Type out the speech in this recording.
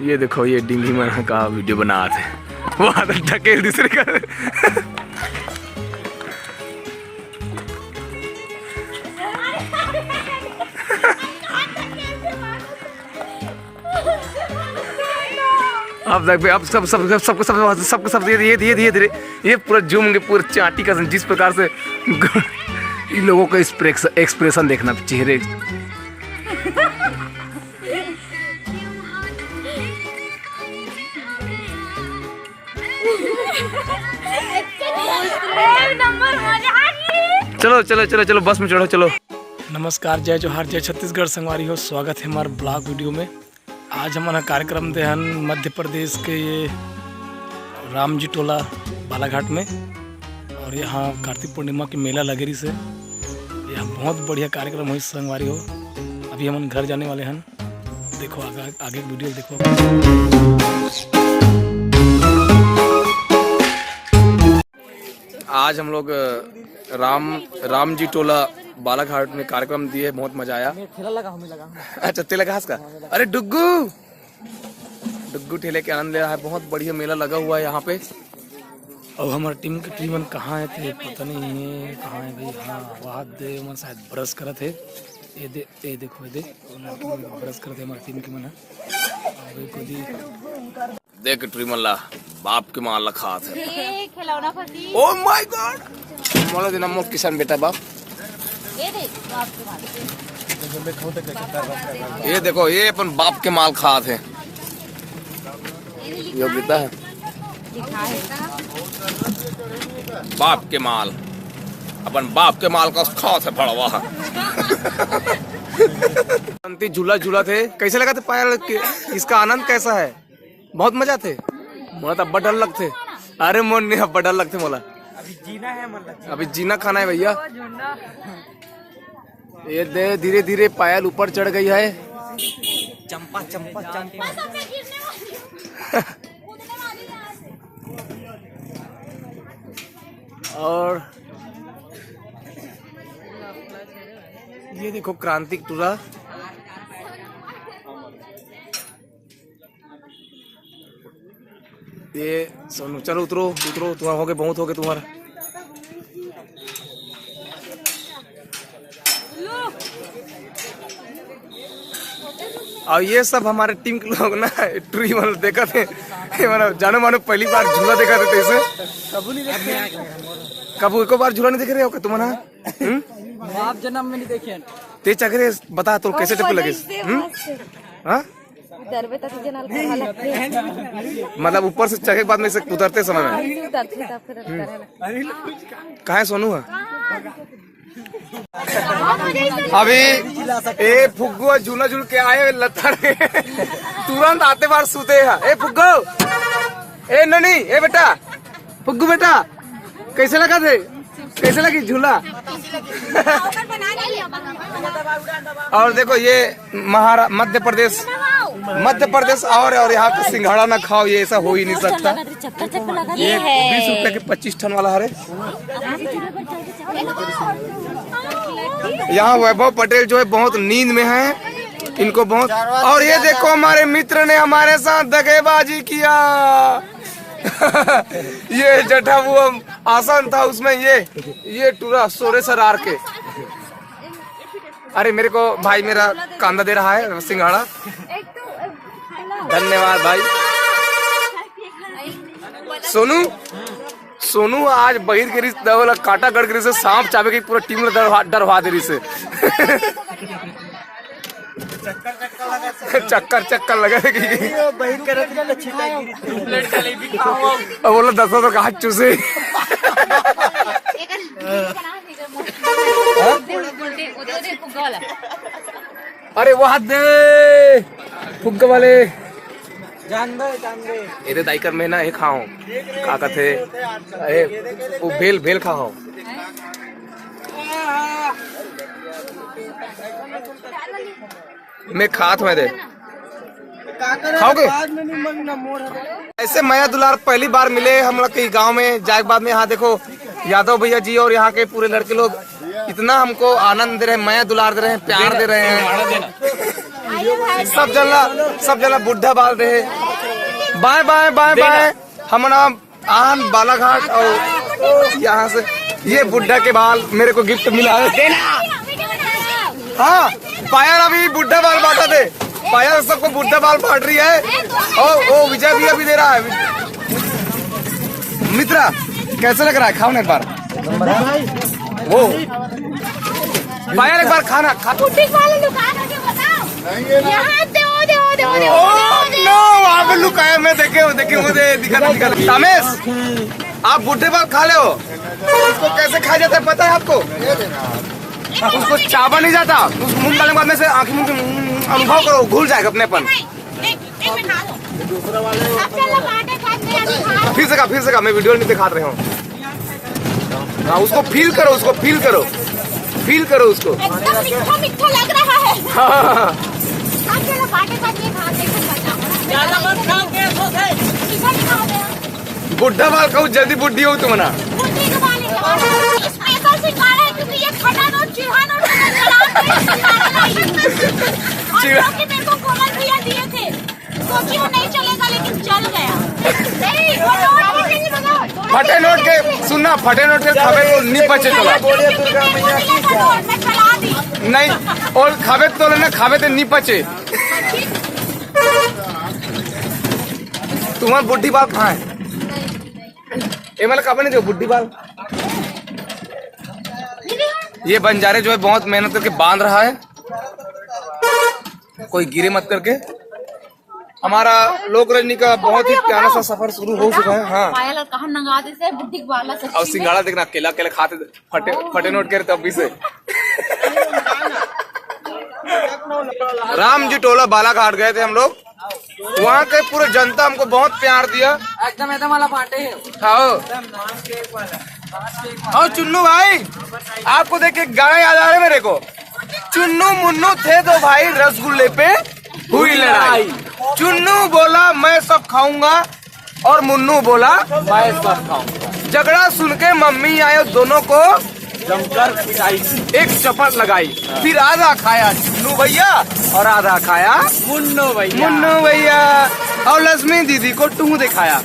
ये देखो ये डिंगी मना का वीडियो बना थे वहाँ तक ढकेल दूसरे का। अब देख अब सबको ये धीरे ये पूरा जूम के पूरे चाटी का जिस प्रकार से इन लोगों का एक्सप्रेशन देखना चेहरे। चलो चलो चलो चलो बस में चढ़ो चलो। नमस्कार, जय जोहार, जय छत्तीसगढ़ संगवारी हो। स्वागत है हमारे ब्लॉग वीडियो में। आज हमारा कार्यक्रम दे हन मध्य प्रदेश के ये राम जी टोला बालाघाट में, और यहाँ कार्तिक पूर्णिमा की मेला लगेरी से यहाँ बहुत बढ़िया कार्यक्रम हुई संगवारी हो। अभी हम घर जाने वाले हैं, देखो आगे वीडियो देखो। आज हम लोग राम जी टोला बालाघाट में कार्यक्रम दिए, बहुत मजा आया। ठेला लगा अच्छा ठेला घास का। अरे डुग्गू ठेले के आनंद ले रहा है। बहुत बढ़िया मेला लगा हुआ है यहाँ पे। और हमारे टीम के टीमन कहाँ है थे पता नहीं है कहाँ है भाई। हाँ वहाँ दे मन शायद ब्रश करे थे। ये देखो ब्रश करे थे हमारी टीम के मन। देख ट्रीमल्ला बाप के माल रखा था। ओह माय गॉड, मोला देना मोट किसान बेटा बाप। ये देखो ये अपन बाप के माल खा थे। योग्यता है बाप के माल, अपन बाप के माल का खा थे फड़वा। झूला झूला थे, कैसे लगा थे पायल? इसका आनंद कैसा है? बहुत मजा थे। मोला तो बड़ा डर लगते। अरे मोन नहीं अब डर लगते मोला। अभी जीना खाना है भैया। ये दे धीरे धीरे पायल ऊपर चढ़ गई है। चंपा चंपा चंपा। और ये देखो क्रांतिक टूरा। ये सोनू चलो उतरो उतरो, तुम्हारा हो गए बहुत हो गए तुम्हारा। और ये सब हमारे टीम के लोग ना ट्री वाला देखा थे। जानो मानो पहली बार झूला देखा थे इसे। कबू एक बार झूला नहीं देख रहे हो तुम्हारा? आप जन्म में नहीं देखे ते चक्रे बता तो कैसे टप्पे लगे? मतलब ऊपर से चढ़े के बाद में से उतरते समय में कहाँ सोनू है? अभी ए फुग्गो झूला झूल के आए लथड़ तुरंत आते बार सूते है। ए फुग्गो, ए ननी, ए बेटा फुग्गू बेटा, कैसे लगा थे? कैसे लगी झूला? और देखो ये मध्य प्रदेश और यहाँ का सिंघाड़ा ना खाओ, ये ऐसा हो ही नहीं सकता। ये 20 रुपए के 25 टन वाला है। यहाँ वैभव पटेल जो है बहुत नींद में है, इनको बहुत। और ये देखो हमारे मित्र ने हमारे साथ दगेबाजी किया। ये जटा वो आसान था उसमें ये टूरा सोरे सरार के। अरे मेरे को भाई मेरा कांदा दे रहा है सिंघाड़ा, धन्यवाद भाई। सोनू आज बहिर गिरी काटा गढ़ गिरी से सांप चाबे की पूरा टीम डरवा दे रही से। चक्कर लगा बोला 10 तो कहा चूसे। अरे वहाँ दे फुग्गा वाले इधर दाइकर में ना ये खाओ का कथे वो भेल खाओ। मैं खात में दे खाओगे? ऐसे माया दुलार पहली बार मिले हम लोग के गांव में जाए बाद में। यहाँ देखो यादव भैया जी और यहाँ के पूरे लड़के लोग इतना हमको आनंद दे रहे हैं, माया दुलार दे रहे हैं, प्यार दे रहे हैं। सब जना बुढ़ा बाल रहे। Bye bye bye bye. हम नाम आन बालाघाट और यहाँ से ये बुढ़ा के बाल मेरे को गिफ्ट मिला है। हाँ पायल अभी बुढ़ा बाल बांटा थे। पायल सबको बुढ़ा बाल बांट रही है। और वो विजय भी अभी दे रहा है। मित्रा कैसे लग रहा है? खाओ ना एक बार। वो पायल एक बार खाना खा। वहाँ पे लुकाया मैं देखे मुझे दिखा। रमेश आप बुढ़े बाल खा ले हो। उसको कैसे खाया जाता है पता है आपको? उसको चाबा नहीं जाता। उस मुंह डालने के बाद में से आंखें मुंह अनुभव करो, घुल जाएगा अपनेपन। फिर से का मैं वीडियो नहीं दिखा रहे हूँ। हाँ उसको फील करो उसको। एकदम मीठा लग रहा है। हाँ बुढ़ा बाल कहूँ जल्दी बुढ़ी हो तुम ना। फटे नोट के सुनना, फटे नोट के खावे तो नहीं बचे चला नहीं। और खावे तो लेना, खावे तो नहीं बचे। तुम्हारा बुढ़ी बाल कहाँ है? ये मतलब कब नहीं दो बुढ़ी बाल। ये बंजारे जो है बहुत मेहनत करके बांध रहा है, कोई गिरे मत करके। हमारा लोक रजनी का बहुत ही प्यारा सा सफर शुरू हो चुका है। हाँ और सिंगाड़ा देखना अकेला खाते फटे नोट के तब भी से। राम जी टोला बालाघाट गए थे हम लोग। वहाँ के पूरे जनता हमको बहुत प्यार दिया। एकदम वाला बांटे है। हाँ चुन्नू भाई आपको देख के गाना याद आ रहा है मेरे को। चुन्नू मुन्नू थे तो भाई रसगुल्ले पे हुई लड़ाई। चुन्नू बोला मैं सब खाऊंगा और मुन्नू बोला मैं सब खाऊंगा। झगड़ा सुन के मम्मी आए, दोनों को जमकर एक चपट लगाई। फिर आधा खाया चुन्नू भैया और आधा खाया मुन्नू भैया और लक्ष्मी दीदी को टू दिखाया।